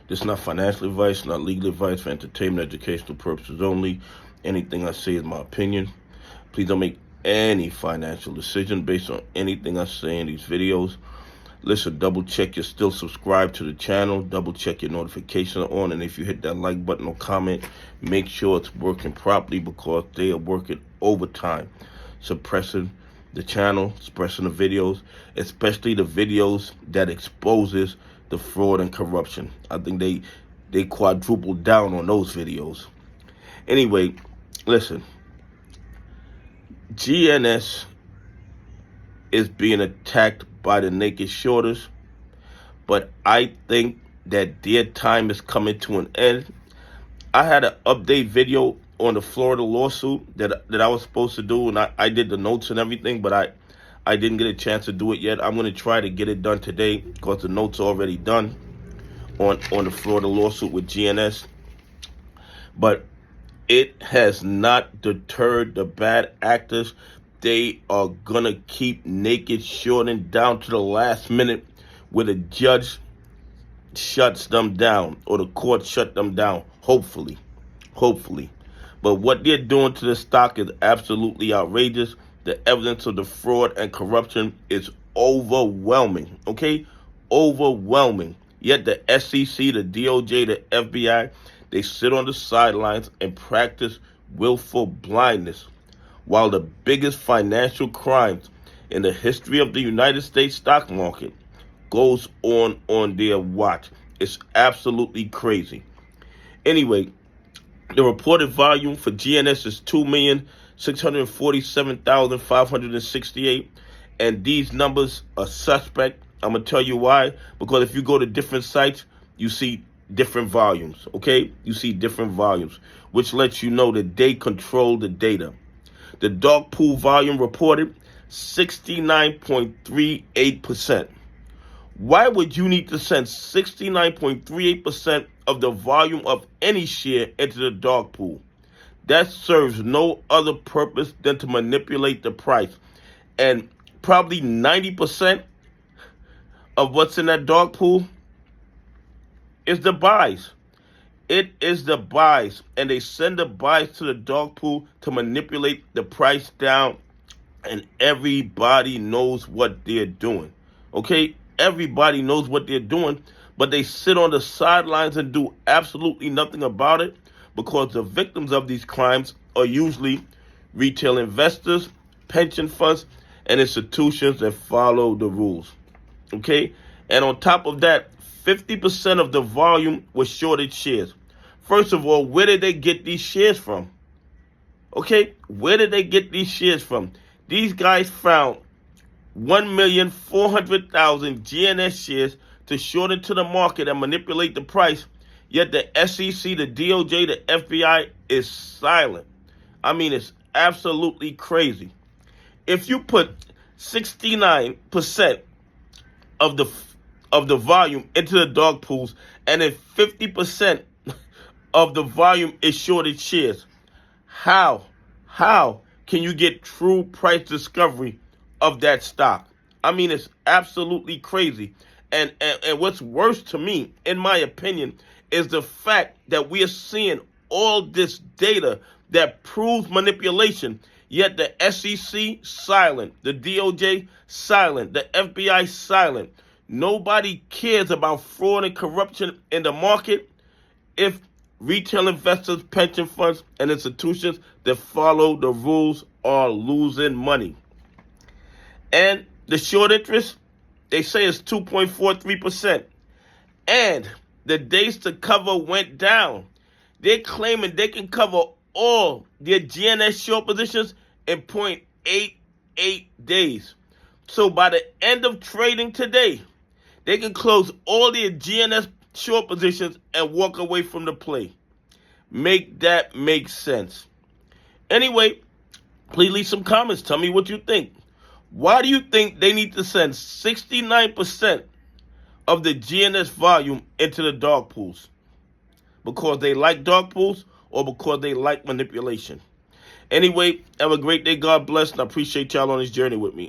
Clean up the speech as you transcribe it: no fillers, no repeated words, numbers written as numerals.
This is not financial advice, not legal advice, for entertainment, educational purposes only. Anything I say is my opinion. Please don't make any financial decision based on anything I say in these videos. Listen, double check you're still subscribed to the channel. Double check your notifications are on. And if you hit that like button or comment, make sure it's working properly, because they are working overtime, suppressing the channel, suppressing the videos, especially the videos that exposes the fraud and corruption. I think they quadrupled down on those videos. Anyway, listen, GNS is being attacked by the naked shorters, but I think that their time is coming to an end. I had an update video on the Florida lawsuit that I was supposed to do, and I did the notes and everything, but I didn't get a chance to do it yet. I'm going to try to get it done today, because the notes are already done on the Florida lawsuit with GNS. But it has not deterred the bad actors. They are going to keep naked shorting down to the last minute, where the judge shuts them down or the court shut them down, hopefully. But what they're doing to the stock is absolutely outrageous. The evidence of the fraud and corruption is overwhelming, okay? Overwhelming. Yet the SEC, the DOJ, the FBI, they sit on the sidelines and practice willful blindness, while the biggest financial crimes in the history of the United States stock market goes on their watch. It's absolutely crazy. Anyway, the reported volume for GNS is 2,647,568, and these numbers are suspect. I'm going to tell you why. Because if you go to different sites, you see different volumes, okay? You see different volumes, which lets you know that they control the data. The dark pool volume reported 69.38%. Why would you need to send 69.38% of the volume of any share into the dark pool? That serves no other purpose than to manipulate the price. And probably 90% of what's in that dark pool is the buys. It is the buys, and they send the buys to the dark pool to manipulate the price down, and everybody knows what they're doing, okay? Everybody knows what they're doing, but they sit on the sidelines and do absolutely nothing about it, because the victims of these crimes are usually retail investors, pension funds, and institutions that follow the rules, okay? And on top of that, 50% of the volume was shorted shares. First of all, where did they get these shares from? Okay, where did they get these shares from? These guys found 1,400,000 GNS shares to short into the market and manipulate the price, yet the SEC, the DOJ, the FBI is silent. I mean, it's absolutely crazy. If you put 69% of the volume into the dark pools, and then 50% of the volume is shorted shares, how can you get true price discovery of that stock? I mean, it's absolutely crazy. And what's worse to me, in my opinion, is the fact that we are seeing all this data that proves manipulation, yet the SEC silent, the DOJ silent, the FBI silent. Nobody cares about fraud and corruption in the market if retail investors, pension funds, and institutions that follow the rules are losing money. And the short interest, they say, is 2.43%. And the days to cover went down. They're claiming they can cover all their GNS short positions in 0.88 days. So by the end of trading today, they can close all their GNS short positions and walk away from the play. Make that make sense. Anyway, please leave some comments. Tell me what you think. Why do you think they need to send 69% of the GNS volume into the dark pools? Because they like dark pools, or because they like manipulation? Anyway, have a great day. God bless, and I appreciate y'all on this journey with me.